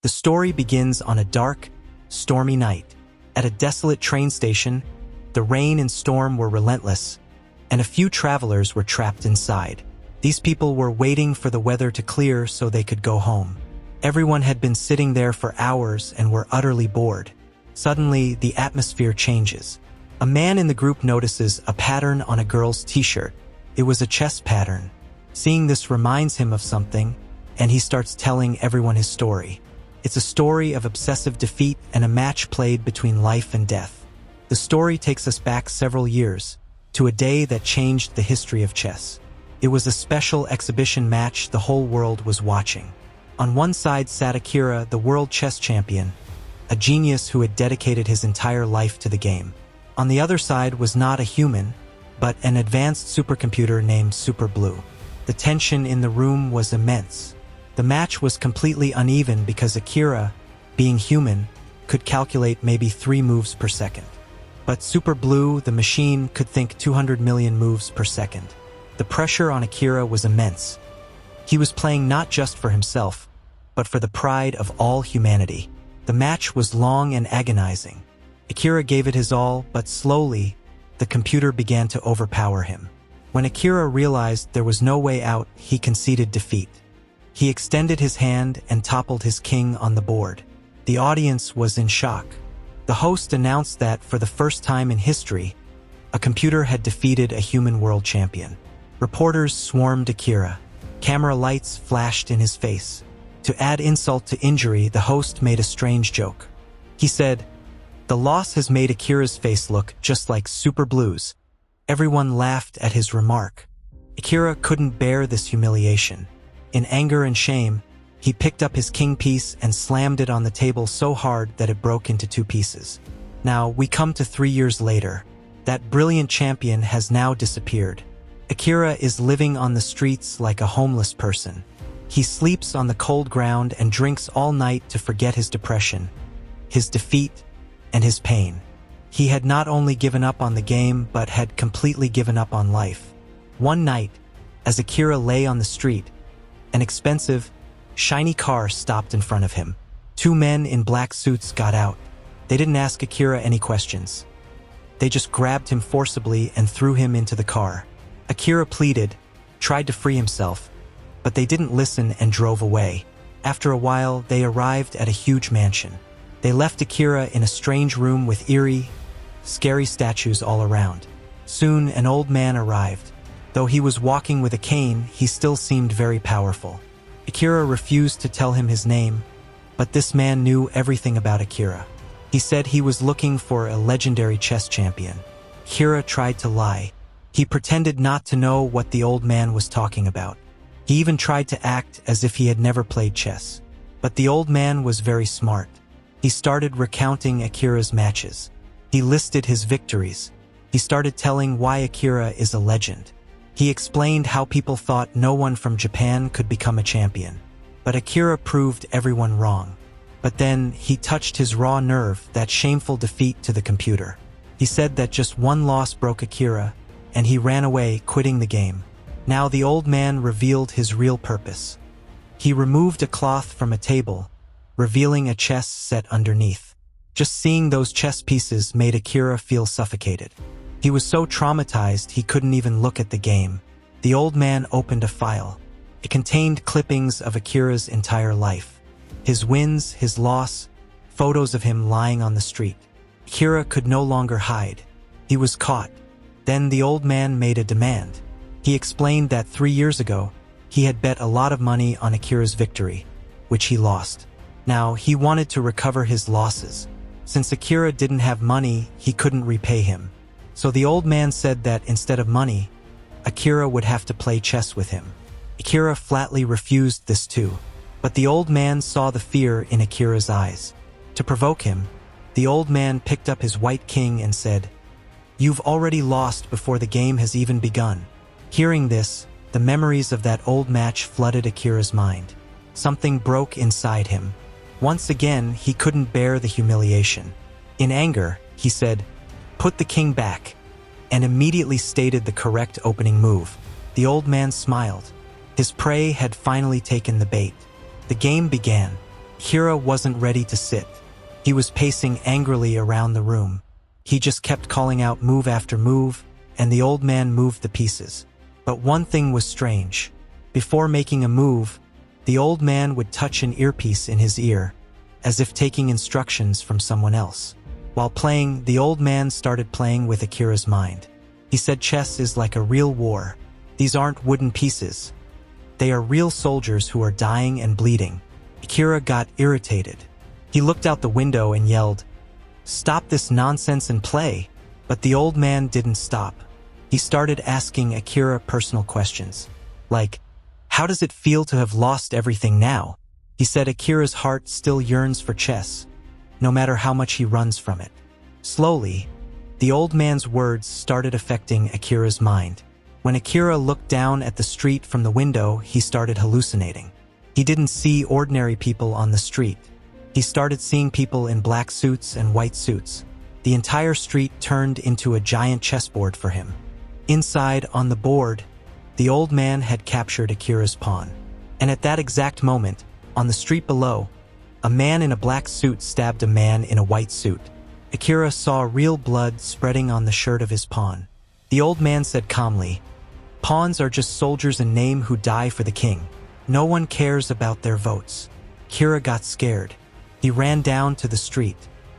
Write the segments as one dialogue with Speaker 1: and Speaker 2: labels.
Speaker 1: The story begins on a dark, stormy night. At a desolate train station, the rain and storm were relentless, and a few travelers were trapped inside. These people were waiting for the weather to clear so they could go home. Everyone had been sitting there for hours and were utterly bored. Suddenly, the atmosphere changes. A man in the group notices a pattern on a girl's t-shirt. It was a chess pattern. Seeing this reminds him of something, and he starts telling everyone his story. It's a story of obsessive defeat and a match played between life and death. The story takes us back several years, to a day that changed the history of chess. It was a special exhibition match the whole world was watching. On one side sat Akira, the world chess champion, a genius who had dedicated his entire life to the game. On the other side was not a human, but an advanced supercomputer named Super Blue. The tension in the room was immense. The match was completely uneven because Akira, being human, could calculate maybe 3 moves per second. But Super Blue, the machine, could think 200 million moves per second. The pressure on Akira was immense. He was playing not just for himself, but for the pride of all humanity. The match was long and agonizing. Akira gave it his all, but slowly, the computer began to overpower him. When Akira realized there was no way out, he conceded defeat. He extended his hand and toppled his king on the board. The audience was in shock. The host announced that, for the first time in history, a computer had defeated a human world champion. Reporters swarmed Akira. Camera lights flashed in his face. To add insult to injury, the host made a strange joke. He said, "The loss has made Akira's face look just like Super Blue's." Everyone laughed at his remark. Akira couldn't bear this humiliation. In anger and shame, he picked up his king piece and slammed it on the table so hard that it broke into 2 pieces. Now, we come to 3 years later. That brilliant champion has now disappeared. Akira is living on the streets like a homeless person. He sleeps on the cold ground and drinks all night to forget his depression, his defeat, and his pain. He had not only given up on the game, but had completely given up on life. One night, as Akira lay on the street, an expensive, shiny car stopped in front of him. 2 men in black suits got out. They didn't ask Akira any questions. They just grabbed him forcibly and threw him into the car. Akira pleaded, tried to free himself, but they didn't listen and drove away. After a while, they arrived at a huge mansion. They left Akira in a strange room with eerie, scary statues all around. Soon, an old man arrived. Though he was walking with a cane, he still seemed very powerful. Akira refused to tell him his name, but this man knew everything about Akira. He said he was looking for a legendary chess champion. Akira tried to lie. He pretended not to know what the old man was talking about. He even tried to act as if he had never played chess. But the old man was very smart. He started recounting Akira's matches. He listed his victories. He started telling why Akira is a legend. He explained how people thought no one from Japan could become a champion. But Akira proved everyone wrong. But then, he touched his raw nerve, that shameful defeat, to the computer. He said that just one loss broke Akira, and he ran away, quitting the game. Now the old man revealed his real purpose. He removed a cloth from a table, revealing a chess set underneath. Just seeing those chess pieces made Akira feel suffocated. He was so traumatized he couldn't even look at the game. The old man opened a file. It contained clippings of Akira's entire life. His wins, his loss, photos of him lying on the street. Akira could no longer hide. He was caught. Then the old man made a demand. He explained that 3 years ago, he had bet a lot of money on Akira's victory, which he lost. Now, he wanted to recover his losses. Since Akira didn't have money, he couldn't repay him. So the old man said that instead of money, Akira would have to play chess with him. Akira flatly refused this too. But the old man saw the fear in Akira's eyes. To provoke him, the old man picked up his white king and said, "You've already lost before the game has even begun." Hearing this, the memories of that old match flooded Akira's mind. Something broke inside him. Once again, he couldn't bear the humiliation. In anger, he said, "Put the king back," and immediately stated the correct opening move. The old man smiled. His prey had finally taken the bait. The game began. Akira wasn't ready to sit. He was pacing angrily around the room. He just kept calling out move after move, and the old man moved the pieces. But one thing was strange. Before making a move, the old man would touch an earpiece in his ear, as if taking instructions from someone else. While playing, the old man started playing with Akira's mind. He said chess is like a real war. These aren't wooden pieces. They are real soldiers who are dying and bleeding. Akira got irritated. He looked out the window and yelled, "Stop this nonsense and play!" But the old man didn't stop. He started asking Akira personal questions, like, "How does it feel to have lost everything now?" He said Akira's heart still yearns for chess, no matter how much he runs from it. Slowly, the old man's words started affecting Akira's mind. When Akira looked down at the street from the window, he started hallucinating. He didn't see ordinary people on the street. He started seeing people in black suits and white suits. The entire street turned into a giant chessboard for him. Inside, on the board, the old man had captured Akira's pawn. And at that exact moment, on the street below, a man in a black suit stabbed a man in a white suit. Akira saw real blood spreading on the shirt of his pawn. The old man said calmly, "Pawns are just soldiers in name who die for the king. No one cares about their votes." Akira got scared. He ran down to the street.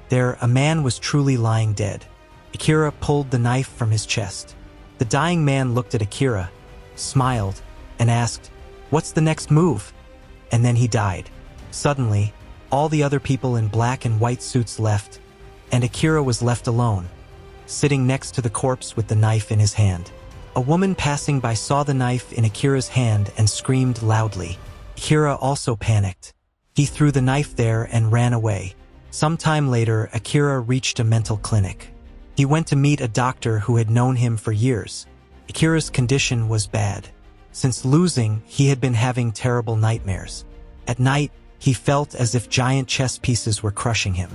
Speaker 1: There, a man was truly lying dead. Akira pulled the knife from his chest. The dying man looked at Akira, smiled, and asked, "What's the next move?" And then he died. Suddenly, all the other people in black and white suits left, and Akira was left alone, sitting next to the corpse with the knife in his hand. A woman passing by saw the knife in Akira's hand and screamed loudly. Akira also panicked. He threw the knife there and ran away. Sometime later, Akira reached a mental clinic. He went to meet a doctor who had known him for years. Akira's condition was bad. Since losing, he had been having terrible nightmares. At night, he felt as if giant chess pieces were crushing him.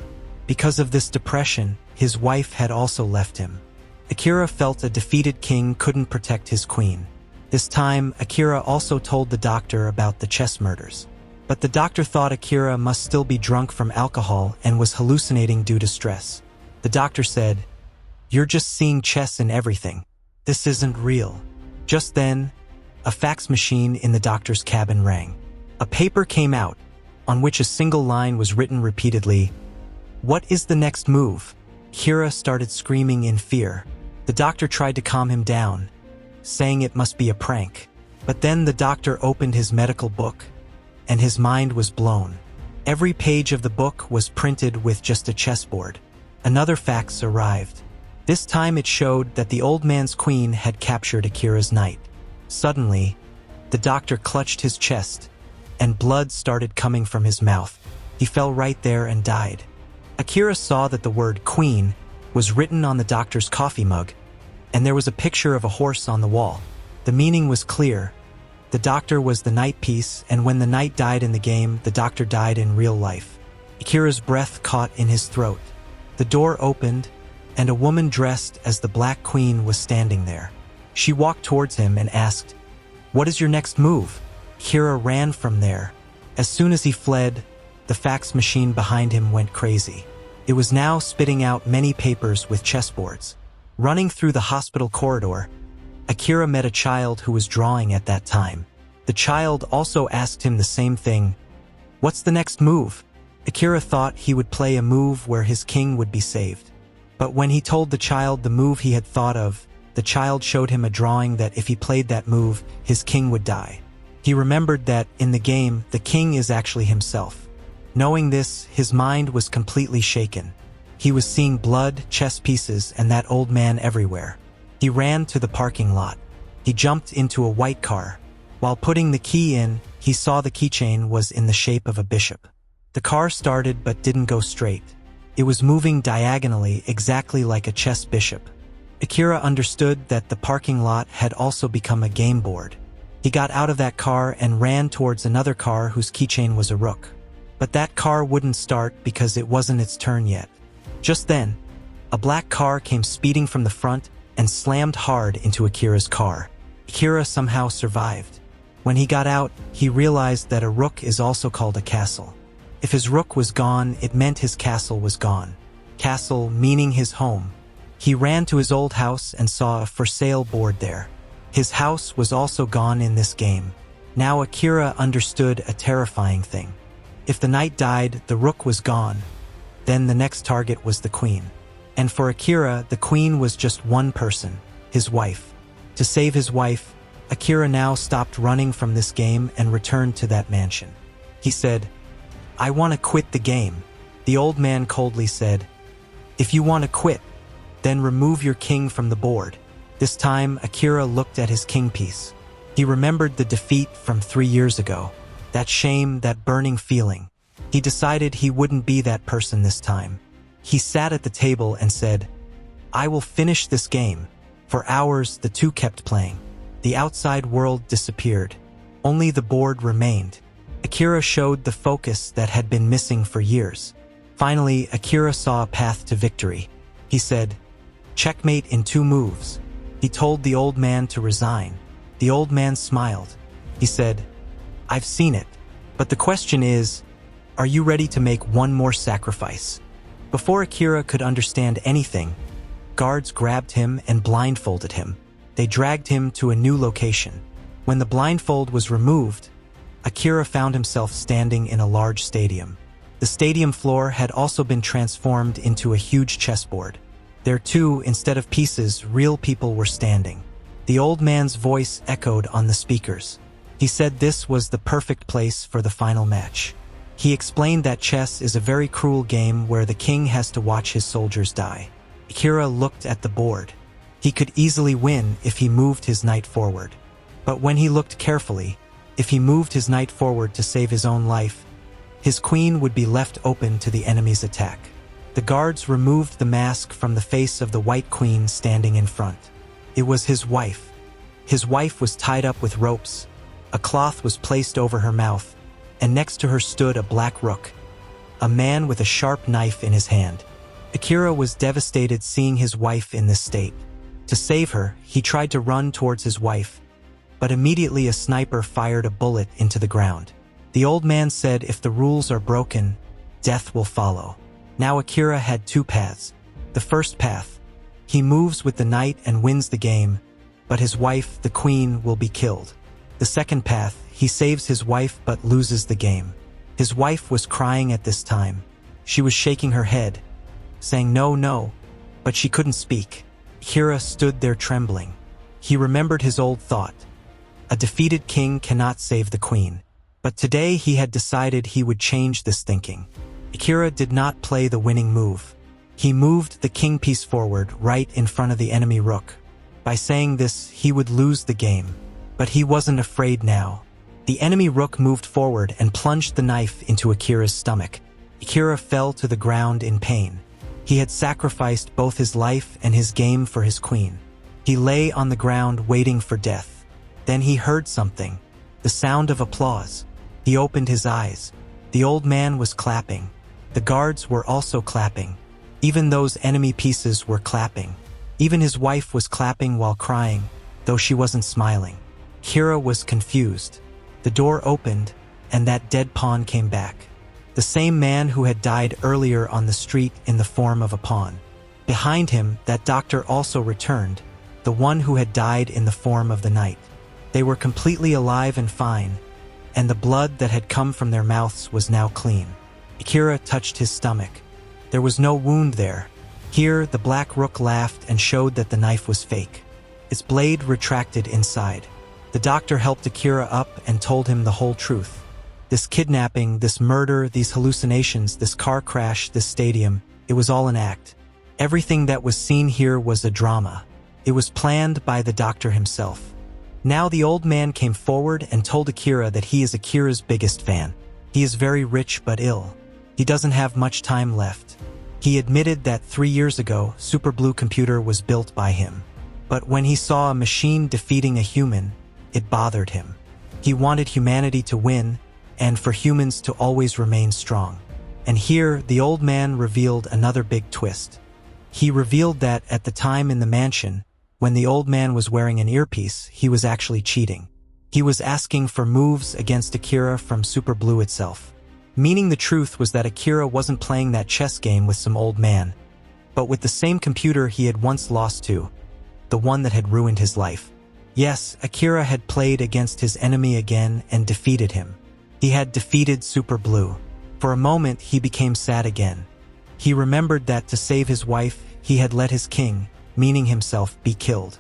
Speaker 1: Because of this depression, his wife had also left him. Akira felt a defeated king couldn't protect his queen. This time, Akira also told the doctor about the chess murders. But the doctor thought Akira must still be drunk from alcohol and was hallucinating due to stress. The doctor said, "You're just seeing chess in everything. This isn't real." Just then, a fax machine in the doctor's cabin rang. A paper came out, on which a single line was written repeatedly, "What is the next move?" Akira started screaming in fear. The doctor tried to calm him down, saying it must be a prank. But then the doctor opened his medical book, and his mind was blown. Every page of the book was printed with just a chessboard. Another fax arrived. This time it showed that the old man's queen had captured Akira's knight. Suddenly, the doctor clutched his chest, and blood started coming from his mouth. He fell right there and died. Akira saw that the word queen was written on the doctor's coffee mug, and there was a picture of a horse on the wall. The meaning was clear. The doctor was the knight piece, and when the knight died in the game, the doctor died in real life. Akira's breath caught in his throat. The door opened, and a woman dressed as the Black Queen was standing there. She walked towards him and asked, "What is your next move?" Akira ran from there. As soon as he fled, the fax machine behind him went crazy. It was now spitting out many papers with chessboards. Running through the hospital corridor, Akira met a child who was drawing at that time. The child also asked him the same thing. "What's the next move?" Akira thought he would play a move where his king would be saved. But when he told the child the move he had thought of, the child showed him a drawing that if he played that move, his king would die. He remembered that, in the game, the king is actually himself. Knowing this, his mind was completely shaken. He was seeing blood, chess pieces, and that old man everywhere. He ran to the parking lot. He jumped into a white car. While putting the key in, he saw the keychain was in the shape of a bishop. The car started but didn't go straight. It was moving diagonally, exactly like a chess bishop. Akira understood that the parking lot had also become a game board. He got out of that car and ran towards another car whose keychain was a rook. But that car wouldn't start because it wasn't its turn yet. Just then, a black car came speeding from the front and slammed hard into Akira's car. Akira somehow survived. When he got out, he realized that a rook is also called a castle. If his rook was gone, it meant his castle was gone. Castle meaning his home. He ran to his old house and saw a for sale board there. His house was also gone in this game. Now Akira understood a terrifying thing. If the knight died, the rook was gone. Then the next target was the queen. And for Akira, the queen was just one person, his wife. To save his wife, Akira now stopped running from this game and returned to that mansion. He said, "I want to quit the game." The old man coldly said, "If you want to quit, then remove your king from the board." This time, Akira looked at his king piece. He remembered the defeat from 3 years ago. That shame, that burning feeling. He decided he wouldn't be that person this time. He sat at the table and said, "I will finish this game." For hours, the two kept playing. The outside world disappeared. Only the board remained. Akira showed the focus that had been missing for years. Finally, Akira saw a path to victory. He said, "Checkmate in 2 moves." He told the old man to resign. The old man smiled. He said, "I've seen it. But the question is, are you ready to make one more sacrifice?" Before Akira could understand anything, guards grabbed him and blindfolded him. They dragged him to a new location. When the blindfold was removed, Akira found himself standing in a large stadium. The stadium floor had also been transformed into a huge chessboard. There too, instead of pieces, real people were standing. The old man's voice echoed on the speakers. He said this was the perfect place for the final match. He explained that chess is a very cruel game where the king has to watch his soldiers die. Akira looked at the board. He could easily win if he moved his knight forward. But when he looked carefully, if he moved his knight forward to save his own life, his queen would be left open to the enemy's attack. The guards removed the mask from the face of the white queen standing in front. It was his wife. His wife was tied up with ropes. A cloth was placed over her mouth, and next to her stood a black rook, a man with a sharp knife in his hand. Akira was devastated seeing his wife in this state. To save her, he tried to run towards his wife, but immediately a sniper fired a bullet into the ground. The old man said if the rules are broken, death will follow. Now Akira had 2 paths. The first path, he moves with the knight and wins the game, but his wife, the queen, will be killed. The second path, he saves his wife but loses the game. His wife was crying at this time. She was shaking her head, saying no, no, but she couldn't speak. Akira stood there trembling. He remembered his old thought. A defeated king cannot save the queen. But today he had decided he would change this thinking. Akira did not play the winning move. He moved the king piece forward right in front of the enemy rook. By saying this, he would lose the game. But he wasn't afraid now. The enemy rook moved forward and plunged the knife into Akira's stomach. Akira fell to the ground in pain. He had sacrificed both his life and his game for his queen. He lay on the ground waiting for death. Then he heard something, the sound of applause. He opened his eyes. The old man was clapping. The guards were also clapping. Even those enemy pieces were clapping. Even his wife was clapping while crying, though she wasn't smiling. Akira was confused. The door opened, and that dead pawn came back. The same man who had died earlier on the street in the form of a pawn. Behind him, that doctor also returned, the one who had died in the form of the knight. They were completely alive and fine, and the blood that had come from their mouths was now clean. Akira touched his stomach. There was no wound there. Here, the black rook laughed and showed that the knife was fake. Its blade retracted inside. The doctor helped Akira up and told him the whole truth. This kidnapping, this murder, these hallucinations, this car crash, this stadium, it was all an act. Everything that was seen here was a drama. It was planned by the doctor himself. Now the old man came forward and told Akira that he is Akira's biggest fan. He is very rich but ill. He doesn't have much time left. He admitted that 3 years ago, Super Blue Computer was built by him. But when he saw a machine defeating a human, it bothered him. He wanted humanity to win, and for humans to always remain strong. And here, the old man revealed another big twist. He revealed that at the time in the mansion, when the old man was wearing an earpiece, he was actually cheating. He was asking for moves against Akira from Super Blue itself. Meaning the truth was that Akira wasn't playing that chess game with some old man, but with the same computer he had once lost to, the one that had ruined his life. Yes, Akira had played against his enemy again and defeated him. He had defeated Super Blue. For a moment, he became sad again. He remembered that to save his wife, he had let his king, meaning himself, be killed.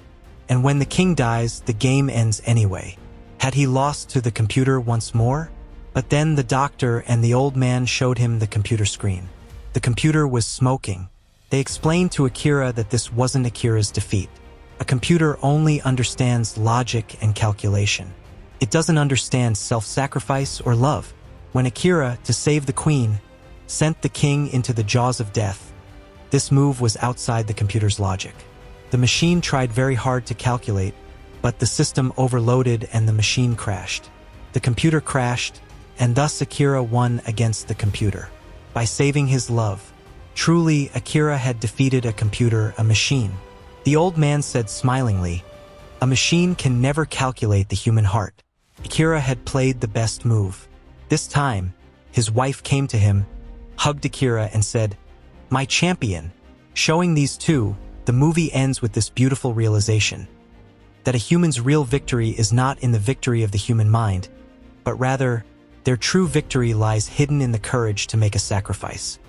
Speaker 1: And when the king dies, the game ends anyway. Had he lost to the computer once more? But then the doctor and the old man showed him the computer screen. The computer was smoking. They explained to Akira that this wasn't Akira's defeat. A computer only understands logic and calculation. It doesn't understand self-sacrifice or love. When Akira, to save the queen, sent the king into the jaws of death, this move was outside the computer's logic. The machine tried very hard to calculate, but the system overloaded and the machine crashed. The computer crashed, and thus Akira won against the computer. By saving his love, truly Akira had defeated a computer, a machine. The old man said smilingly, "A machine can never calculate the human heart." Akira had played the best move. This time, his wife came to him, hugged Akira and said, "My champion." Showing these two, the movie ends with this beautiful realization, that a human's real victory is not in the victory of the human mind, but rather, their true victory lies hidden in the courage to make a sacrifice.